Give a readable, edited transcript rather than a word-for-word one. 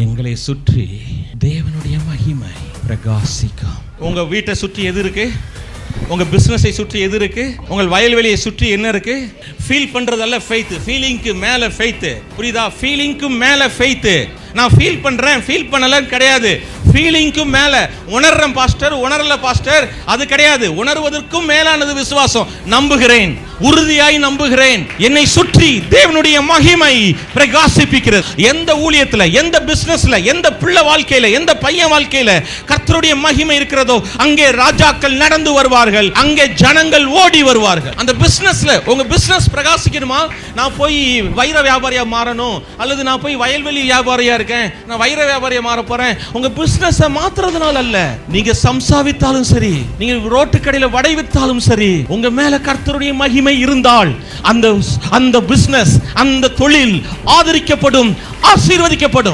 எங்களை சுற்றி தேவனுடைய மகிமை பிரகாசிக்கும். உங்க வீட்டை சுற்றி எது இருக்கு? உங்க பிசினஸை சுற்றி எது இருக்கு? உங்கள் வயல்வெளியை சுற்றி என்ன இருக்கு? ஃபீல் பண்றதல்ல ஃபெய்த், ஃபீலிங்க்கு மேல ஃபெய்த். புரியுதா? ஃபீலிங்க்கு மேல ஃபெய்த். நான் ஃபீல் பண்றேன், ஃபீல் பண்ணலன்னு கிடையாது. ஃபீலிங்க்கு மேல உணர்றேன் பாஸ்டர், உணரல பாஸ்டர், அது கிடையாது. உணர்வதற்கும் மேலானது விசுவாசம். நம்புகிறேன், உறுதியாய் நம்புகிறேன். என்னை சுற்றி தேவனுடைய மகிமை பிரகாசிப்பிக்கிறது. எந்த ஊழியத்துல, எந்த பிசினஸ்ல, எந்த பிள்ளை வாழ்க்கையில, எந்த பையன் வாழ்க்கையில கர்த்தருடைய மகிமை இருக்கிறதோ அங்கே ராஜாக்கள் நடந்து வருவார்கள், அங்கே ஜனங்கள் ஓடி வருவார்கள். அந்த பிசினஸ்ல உங்க பிசினஸ் பிரகாசிக்கணுமா? நான் போய் வைர வியாபாரியா மாறணும், அல்லது நான் போய் வயல்வெளி வியாபாரியா இருக்கேன், நான் வைர வியாபாரியா மாற போறேன். உங்க பிசினஸ் மாத்துறதுனால அல்ல. நீங்க சம்சாவித்தாலும் சரி, நீங்க ரோட்டு கடையில வடை வித்தாலும் சரி, உங்க மேல கர்த்தருடைய மகிமை இருந்தால் அந்த பிசினஸ், அந்த தொழில் ஆதரிக்கப்படும், ஆசீர்வதிக்கப்படும்.